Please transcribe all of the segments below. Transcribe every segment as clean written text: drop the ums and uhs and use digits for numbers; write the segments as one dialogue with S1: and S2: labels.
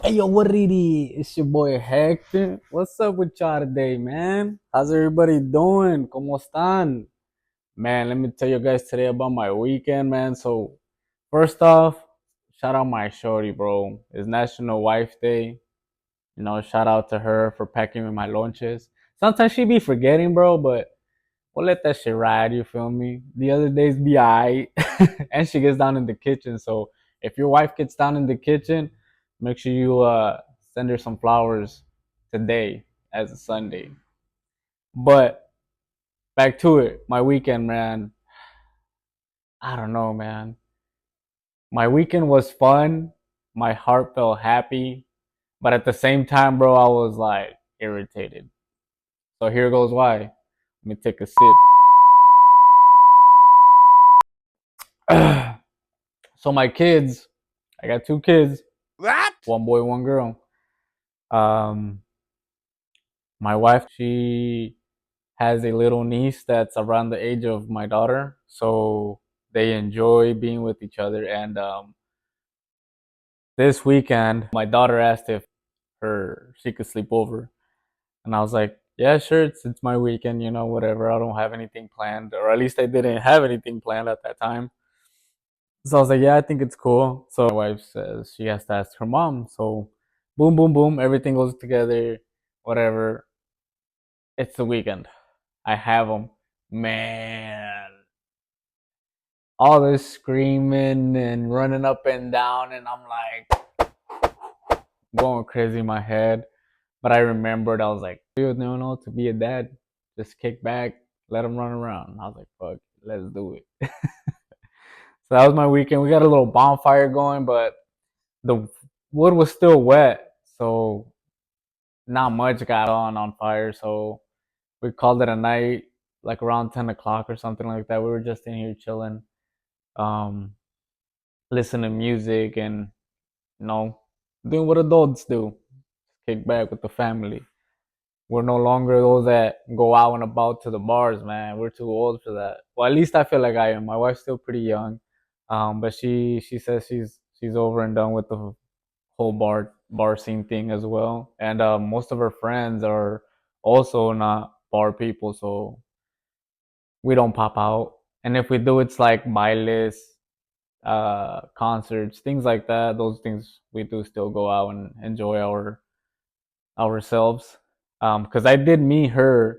S1: Hey yo, what it is? It's your boy Hector. What's up with y'all today, man? How's everybody doing? ¿Cómo están? Man, let me tell you guys today about my weekend, man. So, first off, shout out my shorty, bro. It's National Wife Day. Shout out to her for packing me my lunches. Sometimes she be forgetting, bro, but we'll let that shit ride, you feel me? The other days be alright. And she gets down in the kitchen. So if your wife gets down in the kitchen, make sure you send her some flowers today as a Sunday. But back to it. My weekend, man. I don't know, man. My weekend was fun. My heart felt happy. But at the same time, bro, I was like irritated. So here goes why. Let me take a sip. So my kids, I got two kids,
S2: What?
S1: one boy, one girl. Um, my wife, she has a little niece that's around the age of my daughter, so they enjoy being with each other. And this weekend, my daughter asked if her she could sleep over, and I was like, "Yeah, sure. It's my weekend, whatever. I don't have anything planned, or at least I didn't have anything planned at that time." So I was like, "Yeah, I think it's cool." So my wife says she has to ask her mom. So boom, boom, boom, everything goes together, whatever. It's the weekend. I have them. Man, all this screaming and running up and down, and I'm like going crazy in my head. But I remembered, I was like, you know, to be a dad, just kick back, let them run around. I was like, fuck, let's do it. So that was my weekend. We got a little bonfire going, but the wood was still wet, so not much got on fire. So we called it a night, like around 10 o'clock or something like that. We were just in here chilling, um, listening to music, and you know, doing what adults do, kick back with the family. We're no longer those that go out and about to the bars, man. We're too old for that. Well, at least I feel like I am. My wife's still pretty young, but she says she's over and done with the whole bar scene thing as well. And most of her friends are also not bar people, so we don't pop out. And if we do, it's like bailes, concerts, things like that. Those things we do still go out and enjoy ourselves. Because I did meet her.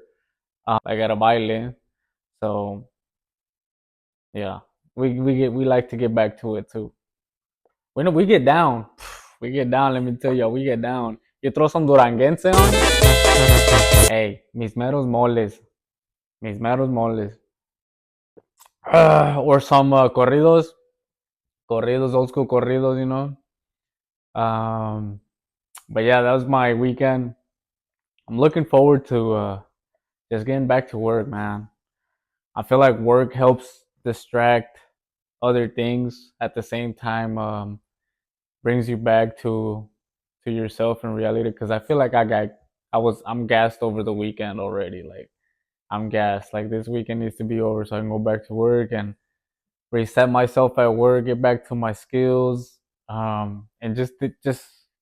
S1: I got a baile, so yeah, we like to get back to it too. We get down. We get down. Let me tell you, we get down. You throw some duranguense on. Hey, mis meros moles. Mis meros moles. Or some corridos, old school corridos, you know. Um, but yeah, that was my weekend. I'm looking forward to just getting back to work, man. I feel like work helps distract other things at the same time. Brings you back to yourself in reality. Because I feel like I'm gassed over the weekend already. Like I'm gassed. Like this weekend needs to be over so I can go back to work and reset myself at work, get back to my skills, and just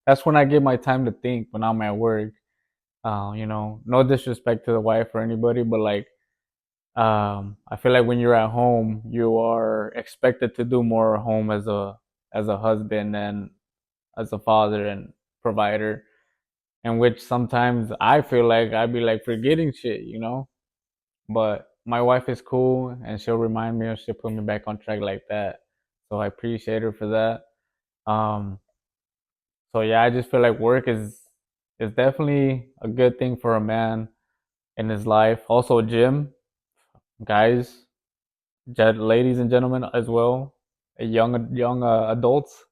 S1: that's when I get my time to think when I'm at work. No disrespect to the wife or anybody, but like I feel like when you're at home, you are expected to do more at home as a husband and as a father and provider, and which sometimes I feel like I'd be like forgetting shit. But my wife is cool and she'll remind me or she'll put me back on track like that. So I appreciate her for that. Um, so yeah, I just feel like work is definitely a good thing for a man in his life. Also, gym, guys, ladies and gentlemen as well, young adults,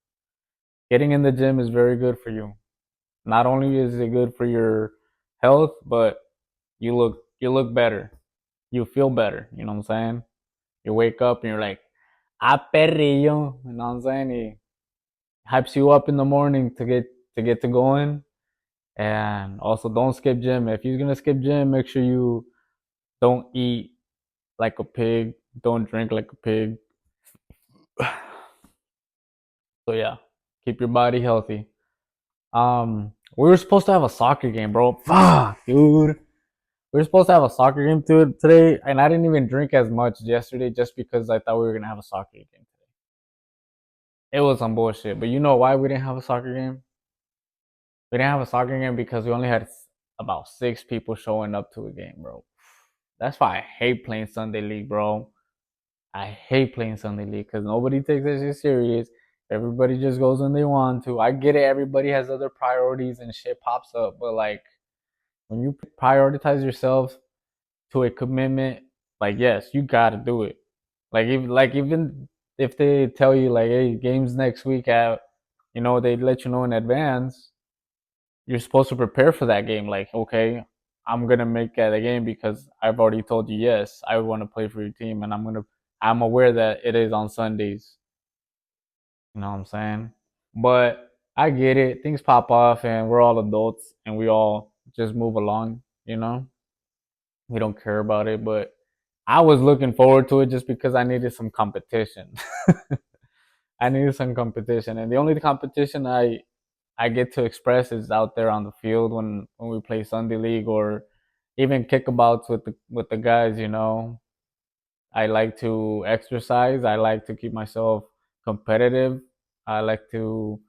S1: getting in the gym is very good for you. Not only is it good for your health, but you look better. You feel better. You know what I'm saying? You wake up and you're like, perrillo. You know what I'm saying? He hypes you up in the morning to get to going. And also, don't skip gym. If you're gonna skip gym, make sure you don't eat like a pig. Don't drink like a pig. So yeah, keep your body healthy. We were supposed to have a soccer game, bro. Fuck, dude. We were supposed to have a soccer game today, and I didn't even drink as much yesterday just because I thought we were gonna have a soccer game today. It was some bullshit, but you know why we didn't have a soccer game? We didn't have a soccer game because we only had about 6 people showing up to a game, bro. That's why I hate playing Sunday League, bro. I hate playing Sunday League because nobody takes that shit serious. Everybody just goes when they want to. I get it. Everybody has other priorities and shit pops up, but like when you prioritize yourself to a commitment, like yes, you gotta do it. Even if they tell you like, hey, games next week at, they let you know in advance. You're supposed to prepare for that game. Like, okay, I'm gonna make that a game because I've already told you yes, I want to play for your team, and I'm aware that it is on Sundays. You know what I'm saying? But I get it. Things pop off, and we're all adults, and we all just move along. We don't care about it. But I was looking forward to it just because I needed some competition. I needed some competition, and the only competition I get to express is out there on the field when we play Sunday League or even kickabouts with the guys. I like to exercise. I like to keep myself competitive. I like to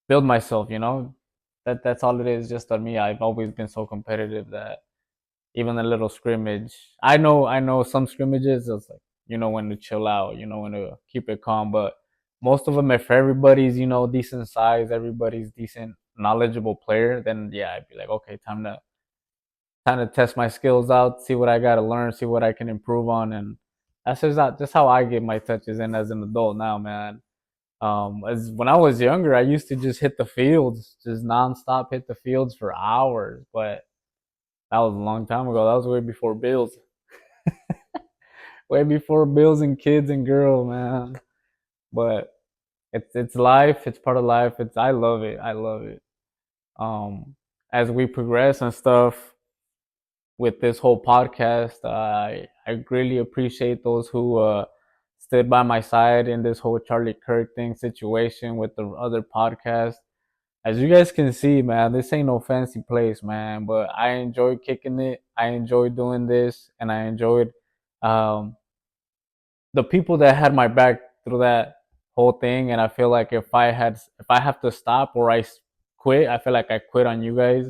S1: build myself. That's all it is. Just on me. I've always been so competitive that even a little scrimmage. I know some scrimmages is like when to chill out, when to keep it calm, but most of them, if everybody's decent size, everybody's decent knowledgeable player, then yeah, I'd be like, okay, time to test my skills out, see what I got to learn, see what I can improve on, and that's just how I get my touches in as an adult now, man. As when I was younger, I used to just hit the fields, just nonstop hit the fields for hours, but that was a long time ago. That was way before bills. Way before bills and kids and girls, man. But it's life. It's part of life. I love it. I love it. Um, as we progress and stuff with this whole podcast, I greatly appreciate those who stood by my side in this whole Charlie Kirk thing situation with the other podcast. As you guys can see, man, this ain't no fancy place, man. But I enjoy kicking it. I enjoy doing this, and I enjoyed um, the people that had my back through that whole thing. And I feel like if I have to stop or quit, I feel like I quit on you guys,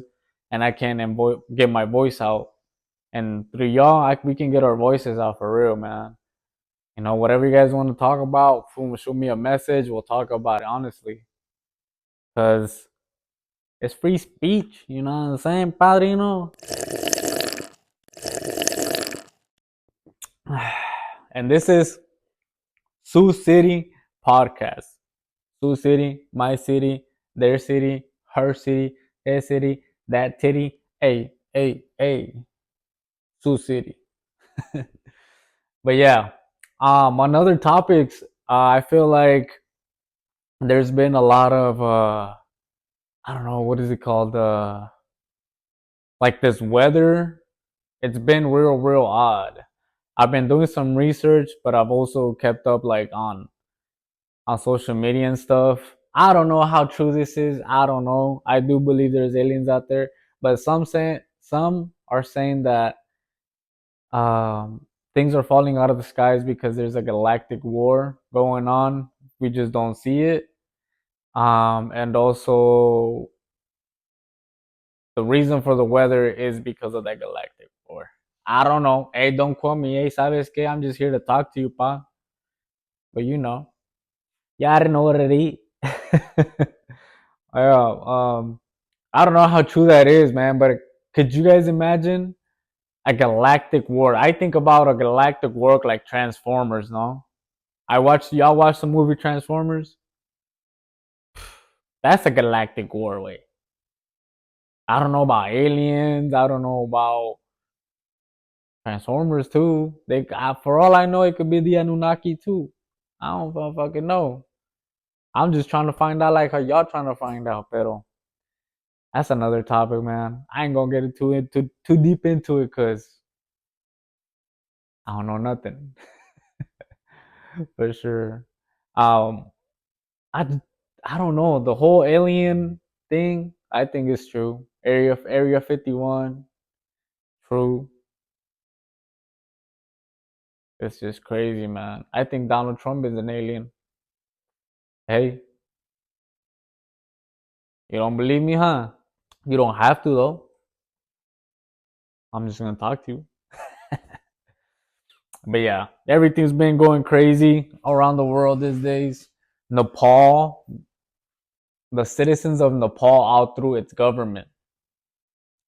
S1: and I can get my voice out. And through y'all, we can get our voices out for real, man. Whatever you guys want to talk about, shoot me a message. We'll talk about it honestly, cause it's free speech. You know what I'm saying, Padrino? And this is Sioux City Podcast. Sioux City, my city, their city, her city, his city, that titty. Hey, Sioux City. But yeah, on other topics, I feel like there's been a lot of I don't know what is it called, like this weather. It's been real odd. I've been doing some research, but I've also kept up like on social media and stuff. I don't know how true this is. I don't know. I do believe there's aliens out there, but some are saying that things are falling out of the skies because there's a galactic war going on. We just don't see it. And also the reason for the weather is because of that galactic war. I don't know. Hey, don't quote me. Hey, sabes que? I'm just here to talk to you, pa. But yeah, I don't know what it is. Yeah, I don't know how true that is, man. But could you guys imagine a galactic war? I think about a galactic war like Transformers. No, y'all watch the movie Transformers. That's a galactic war. Way. I don't know about aliens. I don't know about Transformers too. For all I know, it could be the Anunnaki too. I don't fucking know. I'm just trying to find out like how y'all trying to find out, pero that's another topic, man. I ain't gonna get into it too deep into it because I don't know nothing for sure. Um, I I don't know the whole alien. I think it's true. Area 51, true. It's just crazy, man. I think Donald Trump is an alien. Hey, you don't believe me, huh? You don't have to though. I'm just gonna talk to you. But yeah, everything's been going crazy around the world these days. Nepal, the citizens of Nepal outthrew its government.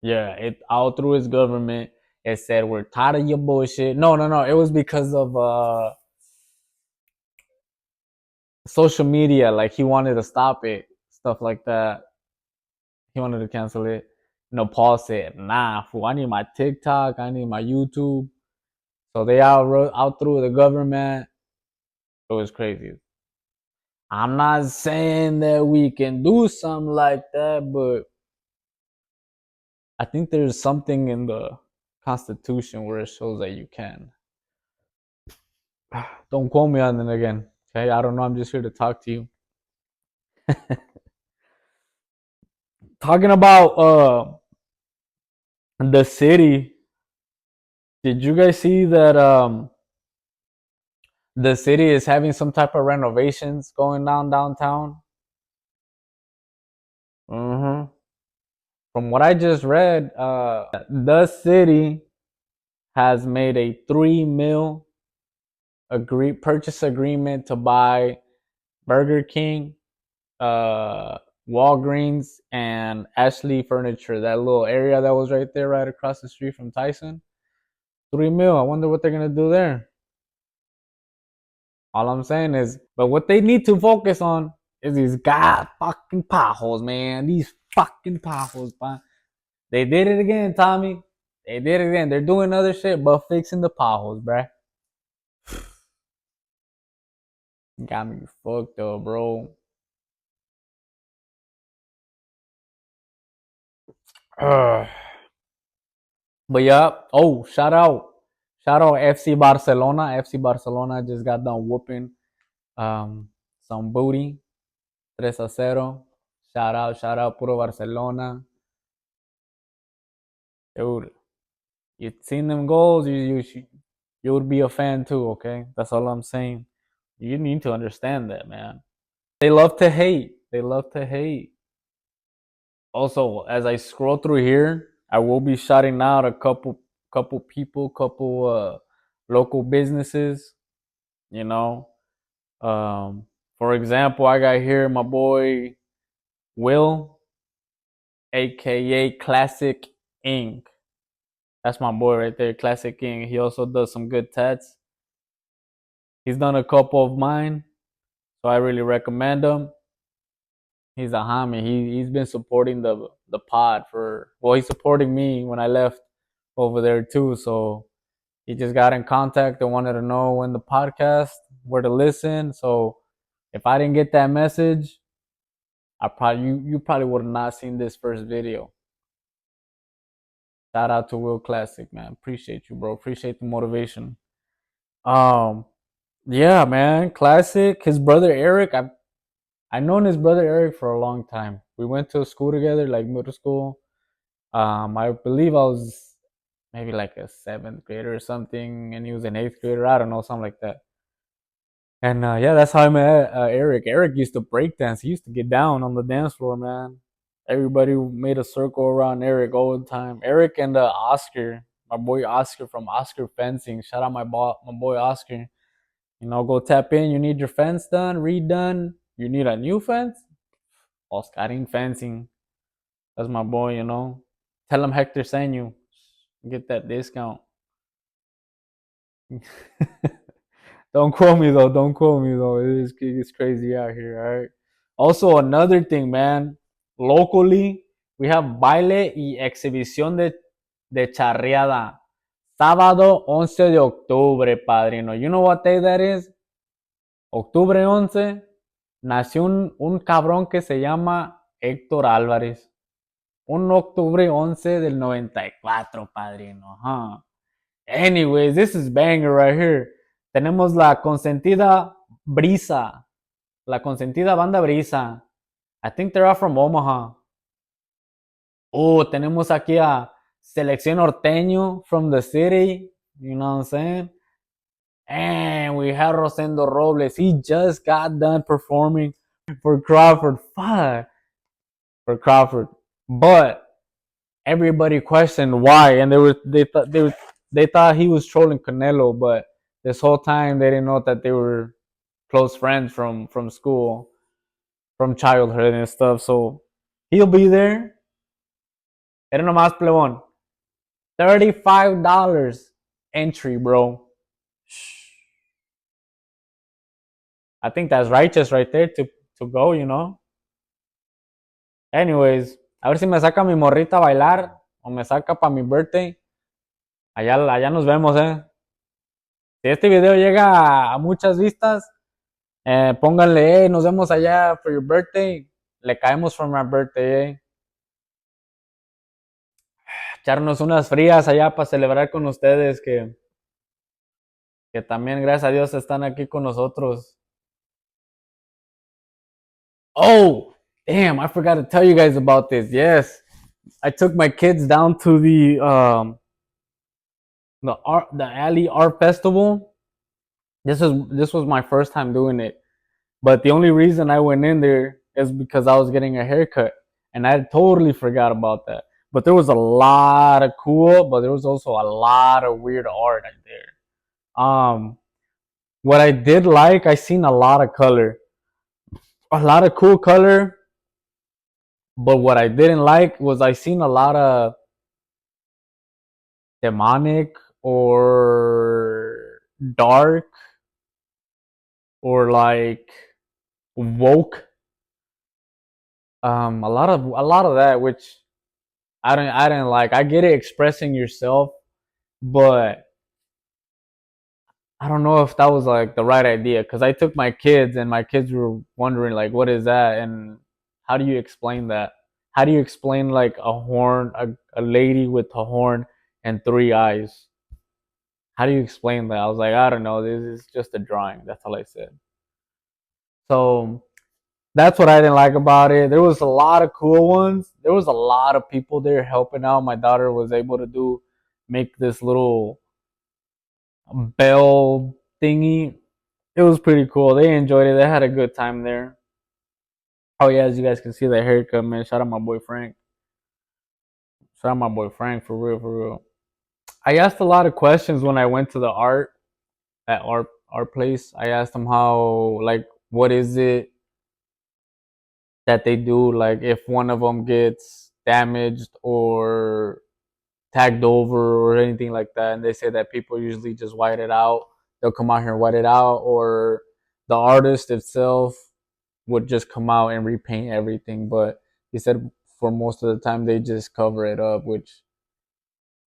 S1: Yeah, it outthrew its government. It said we're tired of your bullshit. No. It was because of social media. Like he wanted to stop it, stuff like that. He wanted to cancel it. Nepal said, "Nah, fool, I need my TikTok. I need my YouTube." So they outthrew the government. It was crazy. I'm not saying that we can do something like that, but I think there's something in the Constitution where it shows that you can. Don't quote me on it again. Okay, I don't know. I'm just here to talk to you. Talking about the city. Did you guys see that the city is having some type of renovations going down downtown? Mm-hmm. From what I just read, the city has made a 3 mil purchase agreement to buy Burger King, uh, Walgreens, and Ashley Furniture. That little area that was right there, right across the street from Tyson. 3 mil. I wonder what they're gonna do there. All I'm saying is, but what they need to focus on is these god fucking potholes, man. These fucking potholes, man. They did it again, Tommy. They did it again. They're doing other shit, but fixing the potholes, bruh. Got me fucked up, bro. But yeah. Oh, shout out FC Barcelona. FC Barcelona just got done whooping some booty. 3-0. Shout out, puro Barcelona. Dude, you seen them goals, you would be a fan too, okay? That's all I'm saying. You need to understand that, man. They love to hate. They love to hate. Also, as I scroll through here, I will be shouting out a couple people, couple local businesses, you know. Um for example, I got here my boy Will, aka Classic Ink. That's my boy right there, Classic Ink. He also does some good tats. He's done a couple of mine, so I really recommend him. He's a homie. He's been supporting the pod for, well, he's supporting me when I left over there too. So he just got in contact and wanted to know when the podcast, where to listen. So if I didn't get that message, you probably would have not seen this first video. Shout out to Will Classic, man. Appreciate you, bro. Appreciate the motivation. Um, yeah, man. Classic. His brother Eric. I known his brother Eric for a long time. We went to school together, like middle school. I believe I was maybe like a seventh grader or something, and he was an eighth grader. I don't know, something like that. And yeah, that's how I met Eric. Eric used to break dance. He used to get down on the dance floor, man. Everybody made a circle around Eric all the time. Eric and Oscar, my boy Oscar from Oscar Fencing. Shout out my boy Oscar. You know, go tap in. You need your fence done, redone. You need a new fence. Oscarin Fencing. That's my boy, you know. Tell him Hector sent you. Get that discount. Don't quote me though. Don't quote me though. It's crazy out here, alright? Also, another thing, man. Locally, we have baile y exhibición de charreada. Sábado 11 de octubre, padrino. You know what day that is? Octubre 11. Nació un cabrón que se llama Héctor Álvarez. Un octubre 11 del 94, padrino. Huh? Anyways, this is banger right here. Tenemos la consentida Brisa. La consentida banda Brisa. I think they're all from Omaha. Oh, tenemos aquí a Selección Norteño from the city. You know what I'm saying? And we have Rosendo Robles. He just got done performing for Crawford. Fuck. For Crawford. But everybody questioned why, and they thought he was trolling Canelo, but this whole time they didn't know that they were close friends from school, from childhood and stuff. So he'll be there. Era nomás plebón. $35 entry, bro. I think that's righteous right there to go, you know. Anyways, a ver si me saca mi morrita a bailar o me saca para mi birthday. Allá nos vemos, eh. Si este video llega a muchas vistas, pónganle, nos vemos allá for your birthday. Le caemos for my birthday, eh. Echarnos unas frías allá para celebrar con ustedes que también, gracias a Dios, están aquí con nosotros. Oh, damn, I forgot to tell you guys about this. Yes, I took my kids down to the Alley Art Festival. This was my first time doing it. But the only reason I went in there is because I was getting a haircut, and I totally forgot about that. But there was a lot of cool, but there was also a lot of weird art out there. What I did like, I seen a lot of color, a lot of cool color. But what I didn't like was I seen a lot of demonic or dark or like woke. A lot of that, which I didn't like. I get it expressing yourself, but I don't know if that was like the right idea because I took my kids and my kids were wondering like what is that and how do you explain that? How do you explain like a horn, a lady with a horn and three eyes? How do you explain that? I was like, I don't know. This is just a drawing. That's all I said. So that's what I didn't like about it. There was a lot of cool ones. There was a lot of people there helping out. My daughter was able to make this little bell thingy. It was pretty cool. They enjoyed it. They had a good time there. Oh yeah, as you guys can see the haircut, man. Shout out my boy Frank. Shout out my boy Frank for real, for real. I asked a lot of questions when I went to the art place. I asked them how like what is it that they do like if one of them gets damaged or tagged over or anything like that, and they say that people usually just white it out. They'll come out here and white it out, or the artist itself would just come out and repaint everything. But he said for most of the time they just cover it up, which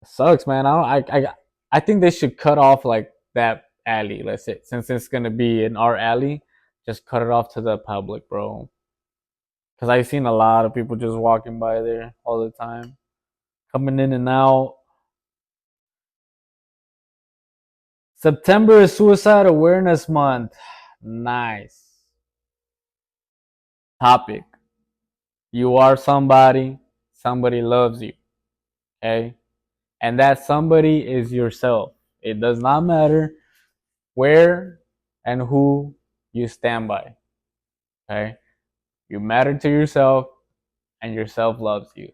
S1: sucks, man. I think they should cut off like that alley. Let's say since it's gonna be in our alley, just cut it off to the public, bro. Because I've seen a lot of people just walking by there all the time, coming in and out. September is Suicide Awareness Month. Nice topic. You are somebody, somebody loves you. Okay? And that somebody is yourself. It does not matter where and who you stand by. Okay? You matter to yourself and yourself loves you.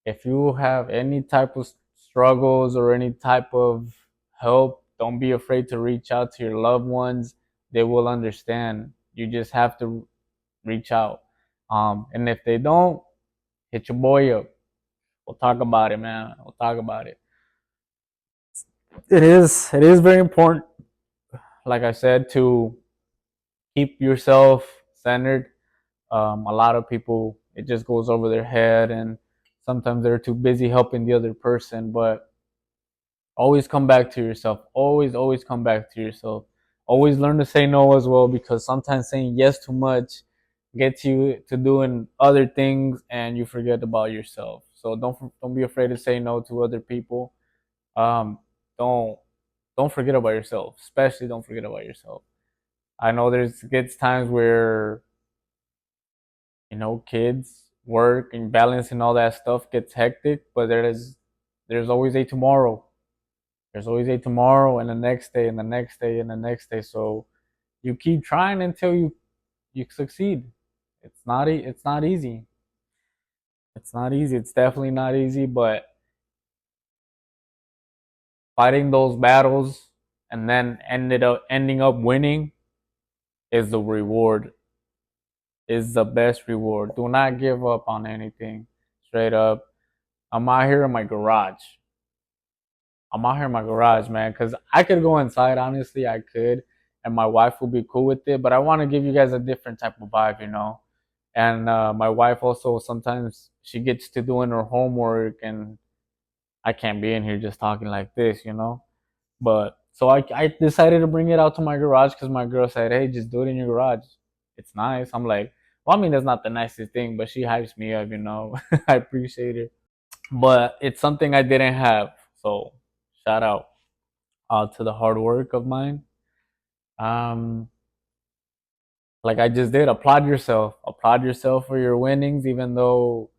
S1: If you have any type of struggles or any type of help, don't be afraid to reach out to your loved ones. They will understand. You just have to reach out. And if they don't, hit your boy up. We'll talk about it, man. We'll talk about it. It is very important, like I said, to keep yourself centered. A lot of people, it just goes over their head, and sometimes they're too busy helping the other person. But always come back to yourself. Always come back to yourself. Always learn to say no as well, because sometimes saying yes too much gets you to doing other things and you forget about yourself. So don't be afraid to say no to other people. Um, don't don't forget about yourself. Especially don't forget about yourself. I know there's gets times where kids work and balancing all that stuff gets hectic, but there's always a tomorrow. There's always a tomorrow and the next day and the next day and the next day. So you keep trying until you succeed. It's not easy. It's not easy. It's definitely not easy, but fighting those battles and then ending up winning is the reward. Is the best reward. Do not give up on anything. Straight up. I'm out here in my garage. I'm out here in my garage, man, because I could go inside, honestly, I could, and my wife would be cool with it, but I want to give you guys a different type of vibe, you know? And my wife also sometimes she gets to doing her homework, and I can't be in here just talking like this, you know? But so I decided to bring it out to my garage because my girl said, hey, just do it in your garage. It's nice. I'm like, well, I mean, that's not the nicest thing, but she hypes me up, you know? I appreciate it. But it's something I didn't have. So shout out to the hard work of mine. Um, like I just did, applaud yourself. Applaud yourself for your winnings, even though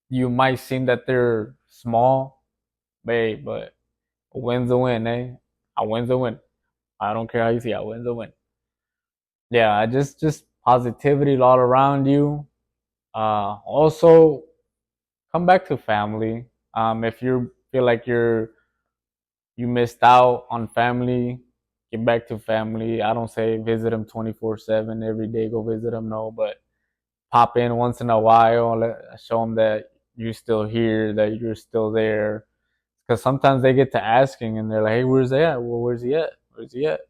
S1: you might seem that they're small, babe. But a win's a win, eh? A win's a win. I don't care how you see it. A win's a win. Yeah, just positivity all around you. Also, come back to family. If you feel like you missed out on family, get back to family. I don't say visit them 24/7 every day. Go visit them, no, but pop in once in a while. Show them that you're still here, that you're still there. Because sometimes they get to asking and they're like, "Hey, where's he at? Well, where's he at? Where's he at?"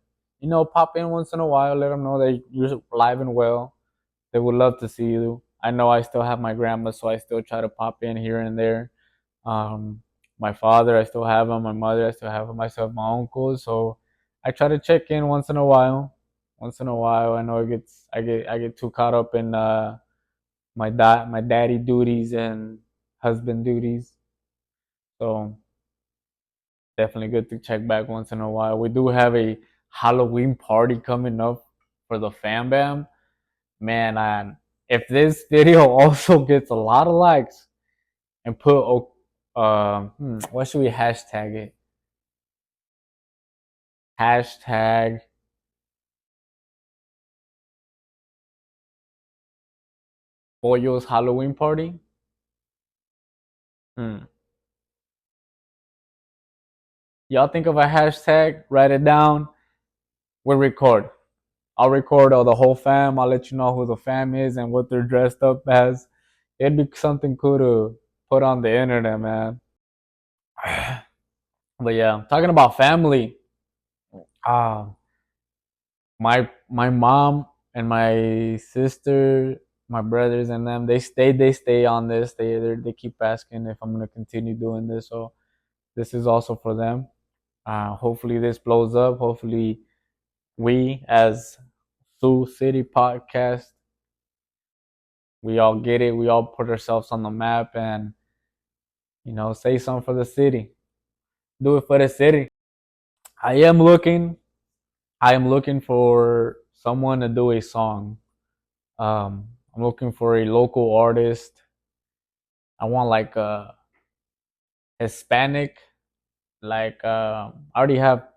S1: You know, pop in once in a while. Let them know that you're alive and well. They would love to see you. I know I still have my grandma, so I still try to pop in here and there. Um, my father, I still have him. My mother, I still have him. Myself, my uncle. So I try to check in once in a while. Once in a while, I know I get too caught up in my daddy duties and husband duties. So definitely good to check back once in a while. We do have a Halloween party coming up for the fam bam. Man, and if this video also gets a lot of likes and put what should we hashtag it? Hashtag Pollo's Halloween party. Hmm. Y'all think of a hashtag, write it down, we'll record. I'll record all the whole fam. I'll let you know who the fam is and what they're dressed up as. It'd be something cool to put on the internet, man. But yeah, talking about family. Uh, my mom and my sister, my brothers and them, they stay on this. They keep asking if I'm gonna continue doing this. So this is also for them. Hopefully this blows up. Hopefully we as Sioux City Podcast, we all get it. We all put ourselves on the map and say something for the city. Do it for the city. I am looking. I am looking for someone to do a song. I'm looking for a local artist. I want like a Hispanic. Like I already have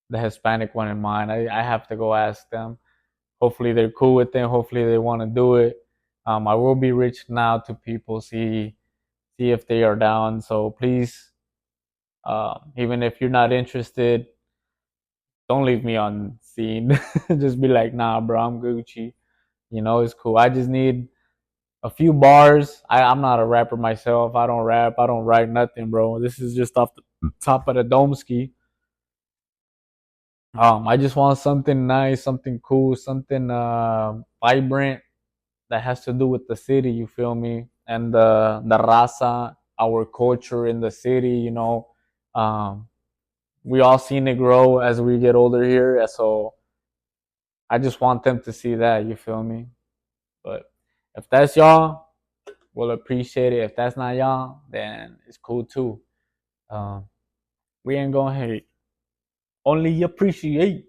S1: the Hispanic one in mind. I have to go ask them. Hopefully they're cool with it. Hopefully they want to do it. I will be reaching out to people, see if they are down. So please, even if you're not interested, don't leave me on scene. Just be like, nah, bro, I'm Gucci. It's cool. I just need a few bars. I'm not a rapper myself. I don't rap. I don't write nothing, bro. This is just off the top of the dome ski. I just want something nice, something cool, something vibrant that has to do with the city. You feel me? And the raza, our culture in the city. Um, we all seen it grow as we get older here. So I just want them to see that. You feel me? But if that's y'all, we'll appreciate it. If that's not y'all, then it's cool too. Um, we ain't gonna hate. Only appreciate.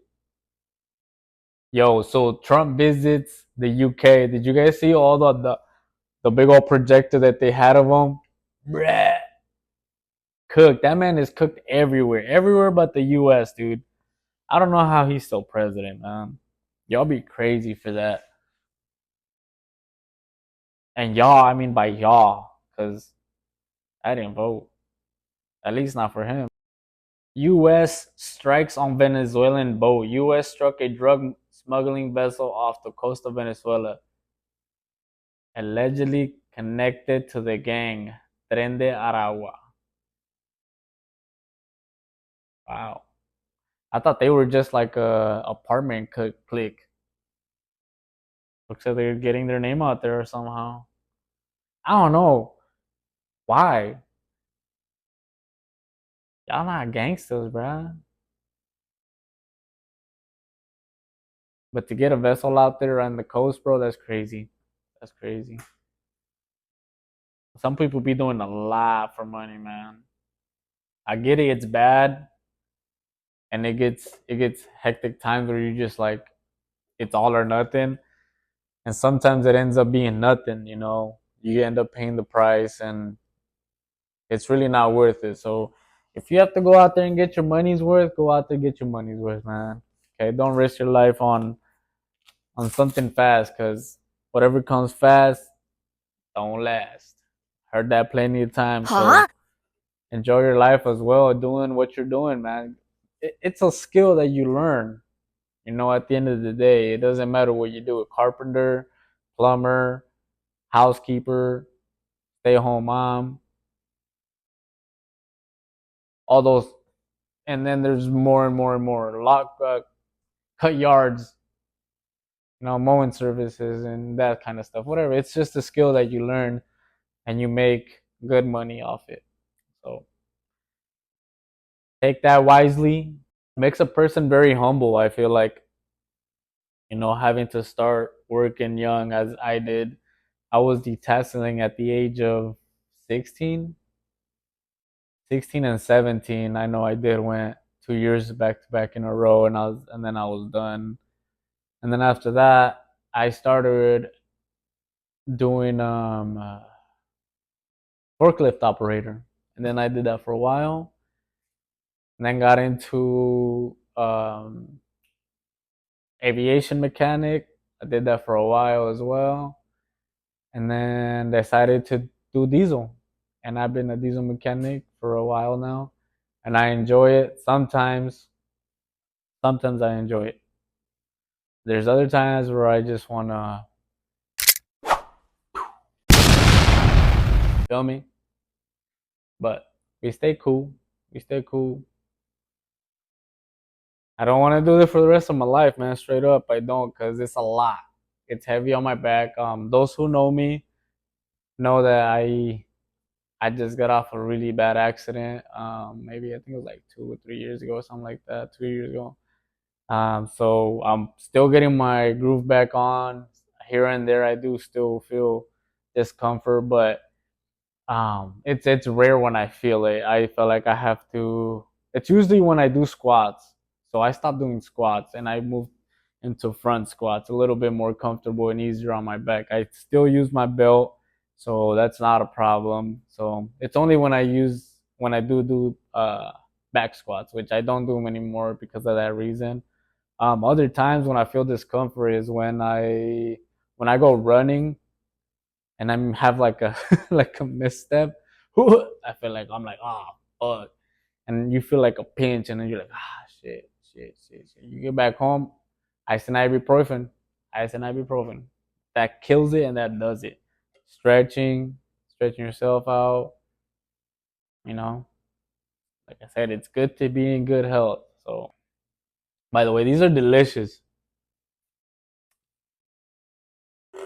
S1: Yo, so Trump visits the UK. Did you guys see all the the big old projector that they had of him. Bruh, cooked. That man is cooked everywhere but the U.S., dude. I don't know how he's still president, man. Y'all be crazy for that. And y'all, I mean by y'all, because I didn't vote. At least not for him. U.S. strikes on Venezuelan boat. U.S. struck a drug smuggling vessel off the coast of Venezuela, allegedly connected to the gang Tren de Aragua. Wow. I thought they were just like a apartment clique. Looks like they're getting their name out there somehow. I don't know why. Y'all not gangsters, bruh. But to get a vessel out there on the coast, bro, that's crazy. That's crazy. Some people be doing a lot for money, man. I get it, it's bad, and it gets hectic times where you just like it's all or nothing. And sometimes it ends up being nothing, you know. You end up paying the price and it's really not worth it. So if you have to go out there and get your money's worth, go out there and get your money's worth, man. Okay, don't risk your life on something fast, because whatever comes fast don't last. Heard that plenty of times. So enjoy your life as well, doing what you're doing, man. It's a skill that you learn. You know, at the end of the day, it doesn't matter what you do. A carpenter, plumber, housekeeper, stay-at-home mom, all those. And then there's more and more and more. Cut yards, you know, mowing services and that kind of stuff. Whatever. It's just a skill that you learn and you make good money off it. So take that wisely. Makes a person very humble, I feel like, you know, having to start working young as I did. I was detasseling at the age of 16, 16 and 17. I know I did went 2 years back to back in a row, and then I was done. And then after that, I started doing forklift operator, and then I did that for a while, and then got into aviation mechanic. I did that for a while as well, and then decided to do diesel. And I've been a diesel mechanic for a while now, and I enjoy it. Sometimes I enjoy it. There's other times where I just wanna, feel me, but we stay cool. We stay cool. I don't want to do it for the rest of my life, man. Straight up, I don't, cause it's a lot. It's heavy on my back. Those who know me know that I just got off a really bad accident. Maybe I think it was like 2 or 3 years ago, something like that. 3 years ago. So I'm still getting my groove back on. Here and there, I do still feel discomfort, but it's rare when I feel it. I feel like I have to. It's usually when I do squats. So I stopped doing squats and I moved into front squats, a little bit more comfortable and easier on my back. I still use my belt, so that's not a problem. So it's only when I do back squats, which I don't do them anymore because of that reason. Other times when I feel discomfort is when I go running and I have like a like a misstep. I feel like I'm like, oh fuck, and you feel like a pinch, and then you're like, shit. You get back home, ice and ibuprofen, ice and ibuprofen. That kills it and that does it. Stretching, stretching yourself out. You know, like I said, it's good to be in good health. So, by the way, these are delicious.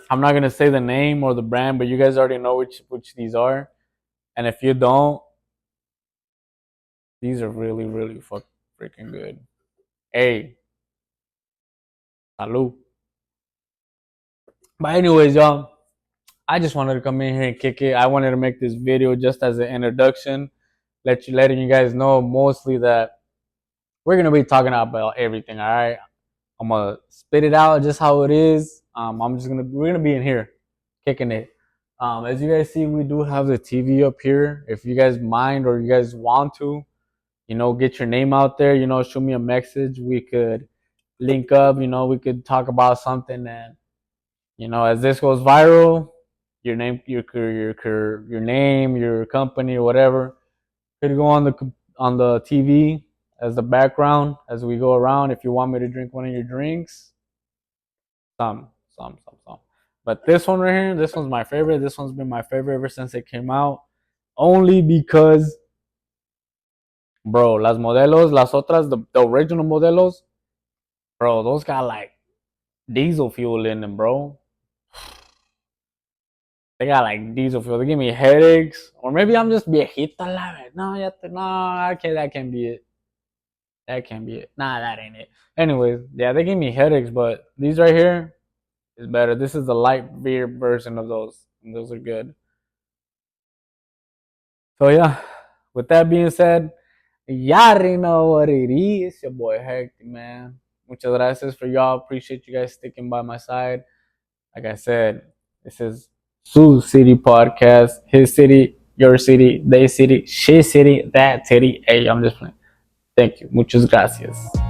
S1: I'm not gonna say the name or the brand, but you guys already know which these are. And if you don't, these are really really freaking good. Hey, salud. But anyways, y'all, I just wanted to come in here and kick it. I wanted to make this video just as an introduction, letting you guys know mostly that we're gonna be talking about everything. All right, I'm gonna spit it out just how it is. We're gonna be in here kicking it. As you guys see, we do have the TV up here. If you guys mind or you guys want to, get your name out there, shoot me a message. We could link up, we could talk about something. And, as this goes viral, your name, your name, your company or whatever could go on the TV as the background as we go around. If you want me to drink one of your drinks, some. But this one right here, this one's my favorite. This one's been my favorite ever since it came out. Only because, bro, las modelos, las otras, the original modelos, bro, those got like diesel fuel in them, bro. They got like diesel fuel. They give me headaches, or maybe I'm just viejita la vez. No, no, that can't be it. That can't be it. Nah, that ain't it. Anyways, yeah, they give me headaches, but these right here is better. This is the light beer version of those, and those are good. So yeah, with that being said, y'all already know what it is. Your boy Hector, man. Muchas gracias for y'all. Appreciate you guys sticking by my side. Like I said, this is Sioux City Podcast. His city, your city, they city, she city, that city. Hey, I'm just playing. Thank you. Muchas gracias.